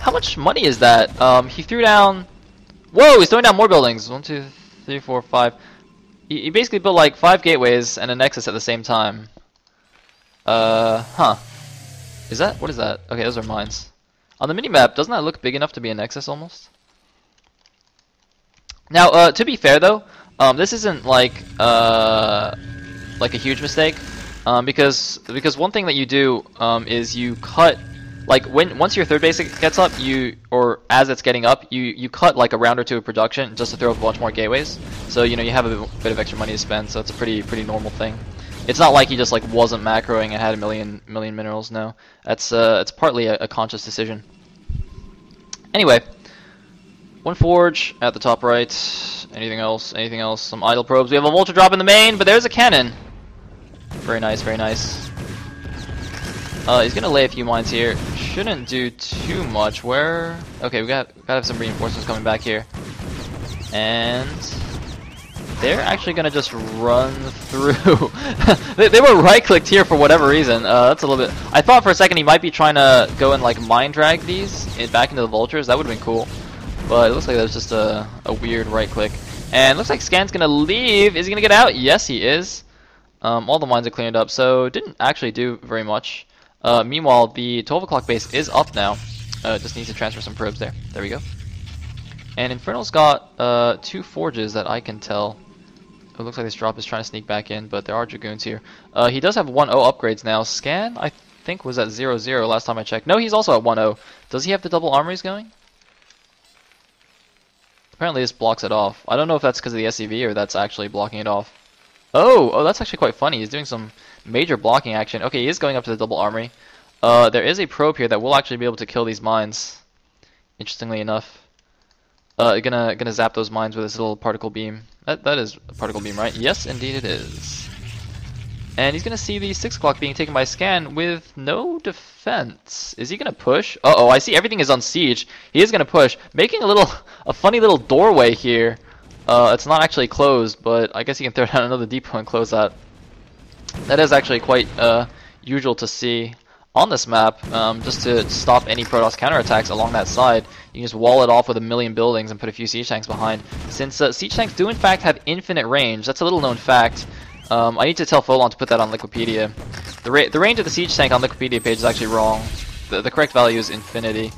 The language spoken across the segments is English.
How much money is that? He threw down... Whoa, he's throwing down more buildings. 1, 2, 3, 4, 5. He basically built like 5 gateways and a nexus at the same time. Huh. Is that... What is that? Okay, those are mines. On the minimap, doesn't that look big enough to be a nexus almost? Now, to be fair though, this isn't like a huge mistake, because one thing that you do is you cut, like once your third base gets up, or as it's getting up, you cut like a round or two of production just to throw up a bunch more gateways. So you know you have a bit of extra money to spend, so it's a pretty normal thing. It's not like he just like wasn't macroing and had a million minerals. No, it's partly a conscious decision. Anyway. One forge at the top right. Anything else? Anything else? Some idle probes. We have a vulture drop in the main, but there's a cannon. Very nice, very nice. He's gonna lay a few mines here. Shouldn't do too much. Where? Okay, we gotta have some reinforcements coming back here. And they're actually gonna just run through. they were right-clicked here for whatever reason. That's a little bit. I thought for a second he might be trying to go and like mine drag these back into the vultures. That would have been cool. But it looks like that was just a weird right click. And it looks like Scan's gonna leave. Is he gonna get out? Yes, he is. All the mines are cleaned up, so didn't actually do very much. Meanwhile, the 12 o'clock base is up now. Just needs to transfer some probes there. There we go. And iNfeRnaL's got 2 forges that I can tell. It looks like this drop is trying to sneak back in, but there are Dragoons here. He does have 1-0 upgrades now. Scan, I think, was at 0-0 last time I checked. No, he's also at 1-0. Does he have the double armories going? Apparently this blocks it off. I don't know if that's because of the SCV or that's actually blocking it off. Oh, that's actually quite funny. He's doing some major blocking action. Okay, he is going up to the double armory. There is a probe here that will actually be able to kill these mines. Interestingly enough. Gonna zap those mines with this little particle beam. That is a particle beam, right? Yes, indeed it is. And he's gonna see the 6 o'clock being taken by Scan with no defense. Is he gonna push? Uh-oh, I see everything is on siege. He is gonna push, making a funny little doorway here. It's not actually closed, but I guess he can throw down another depot and close that. That is actually quite usual to see on this map, just to stop any Protoss counterattacks along that side. You can just wall it off with a million buildings and put a few siege tanks behind. Since siege tanks do in fact have infinite range, that's a little known fact. I need to tell Folon to put that on Liquipedia. The range of the siege tank on Liquipedia page is actually wrong. The correct value is infinity.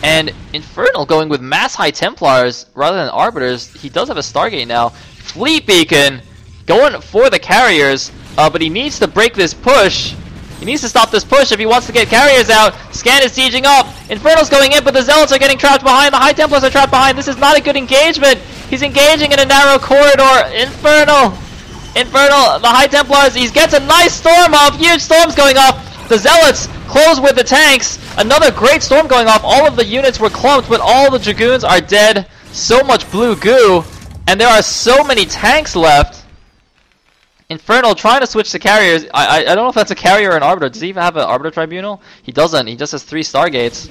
And iNfeRnaL going with mass high Templars rather than Arbiters. He does have a Stargate now. Fleet Beacon going for the carriers, but he needs to break this push. He needs to stop this push if he wants to get carriers out. Scan is sieging up. iNfeRnaL's going in, but the Zealots are getting trapped behind. The High Templars are trapped behind. This is not a good engagement. He's engaging in a narrow corridor. iNfeRnaL, the High Templars, he gets a nice storm off. Huge storms going off. The Zealots close with the tanks. Another great storm going off. All of the units were clumped, but all the Dragoons are dead. So much blue goo. And there are so many tanks left. iNfeRnaL trying to switch to carriers. I don't know if that's a carrier or an Arbiter. Does he even have an Arbiter Tribunal? He doesn't. He just has 3 Stargates.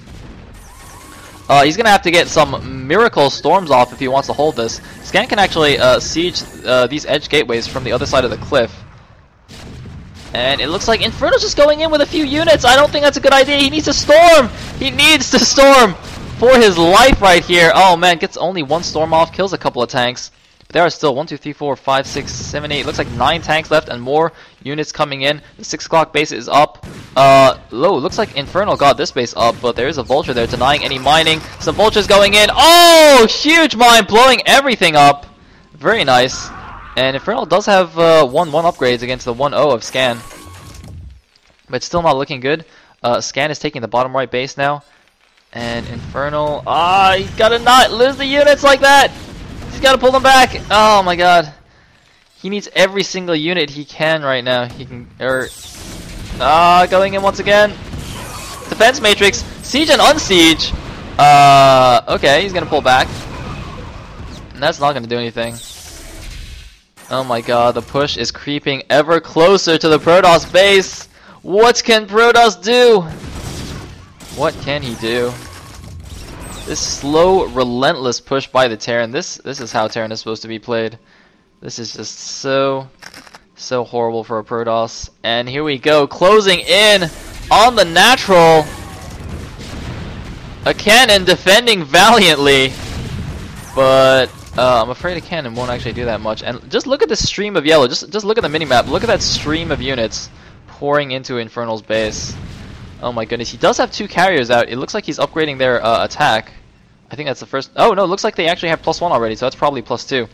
He's going to have to get some miracle storms off if he wants to hold this. Scan can actually siege these edge gateways from the other side of the cliff. And it looks like iNfeRnaL's just going in with a few units. I don't think that's a good idea. He needs to storm. He needs to storm for his life right here. Oh man, gets only 1 storm off, kills a couple of tanks. But there are still 1, 2, 3, 4, 5, 6, 7, 8. Looks like 9 tanks left and more units coming in. The 6 o'clock base is up. Looks like iNfeRnaL got this base up, but there is a vulture there denying any mining. Some vultures going in. Oh, huge mine blowing everything up. Very nice. And iNfeRnaL does have 1-1 upgrades against the 1-0 of Scan. But still not looking good. Scan is taking the bottom right base now. And iNfeRnaL, he's gotta not lose the units like that. He's gotta pull them back. Oh my god. He needs every single unit he can right now. He can, going in once again. Defense matrix, siege and unsiege. Okay, he's gonna pull back. And that's not gonna do anything. Oh my god, the push is creeping ever closer to the Protoss base. What can Protoss do? What can he do? This slow, relentless push by the Terran. This is how Terran is supposed to be played. This is just so horrible for a Protoss. And here we go, closing in on the natural. A cannon defending valiantly, but I'm afraid a cannon won't actually do that much. And just look at the stream of yellow. Just look at the minimap. Look at that stream of units pouring into iNfeRnaL's base. Oh my goodness, he does have 2 carriers out. It looks like he's upgrading their attack. I think that's the first. Oh no, it looks like they actually have +1 already, so that's probably +2.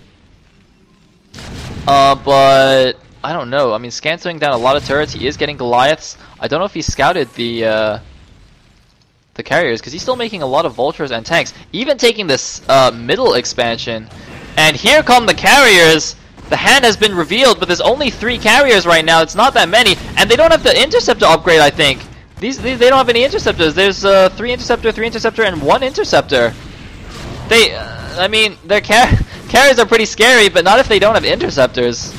But I don't know. I mean, Scan's throwing down a lot of turrets. He is getting Goliaths. I don't know if he scouted the carriers, because he's still making a lot of vultures and tanks. Even taking this middle expansion. And here come the carriers. The hand has been revealed, but there's only 3 carriers right now. It's not that many, and they don't have the interceptor upgrade. I think they don't have any interceptors. There's 3 interceptor, and 1 interceptor. I mean, their carriers are pretty scary, but not if they don't have interceptors.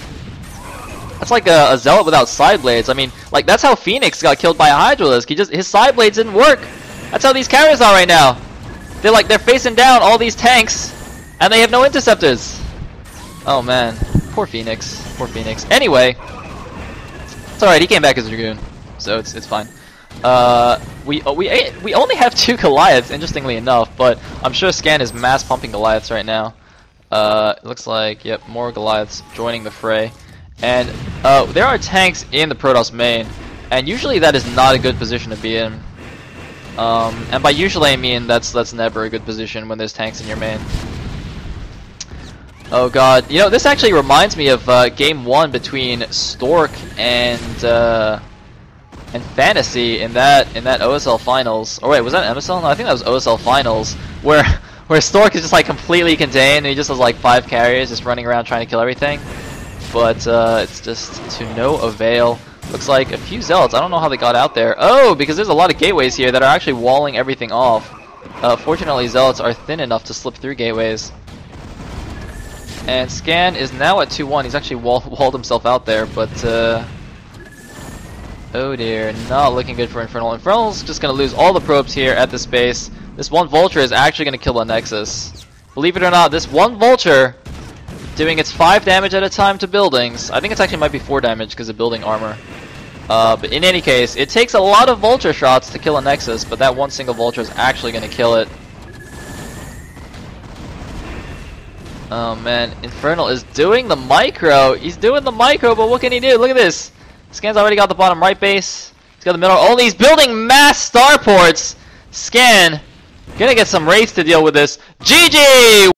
That's like a zealot without side blades. I mean, like that's how Phoenix got killed by a Hydralisk. His side blades didn't work. That's how these carriers are right now. They're facing down all these tanks, and they have no interceptors. Oh man, poor Phoenix. Poor Phoenix. Anyway, it's alright. He came back as a Dragoon, so it's fine. We only have 2 Goliaths, interestingly enough, but I'm sure Scan is mass pumping Goliaths right now. It looks like, yep, more Goliaths joining the fray. And there are tanks in the Protoss main, and usually that is not a good position to be in. And by usually I mean that's never a good position when there's tanks in your main. Oh god, you know, this actually reminds me of game 1 between Stork and Fantasy in that OSL finals. Or wait, was that MSL? No, I think that was OSL finals, where Stork is just like completely contained and he just has like 5 carriers just running around trying to kill everything. But it's just to no avail. Looks like a few zealots. I don't know how they got out there. Oh, because there's a lot of gateways here that are actually walling everything off. Fortunately, zealots are thin enough to slip through gateways. And Scan is now at 2-1. He's actually walled himself out there, but oh dear, not looking good for iNfeRnaL. iNfeRnaL's just going to lose all the probes here at this base. This one Vulture is actually going to kill a Nexus. Believe it or not, this one Vulture doing its 5 damage at a time to buildings. I think it actually might be 4 damage because of building armor. But in any case, it takes a lot of Vulture shots to kill a Nexus, but that one single Vulture is actually going to kill it. Oh man, iNfeRnaL is doing the micro. He's doing the micro, but what can he do? Look at this. Scan's already got the bottom right base. He's got the middle. Oh, he's building mass starports. Scan gonna get some raids to deal with this. GG!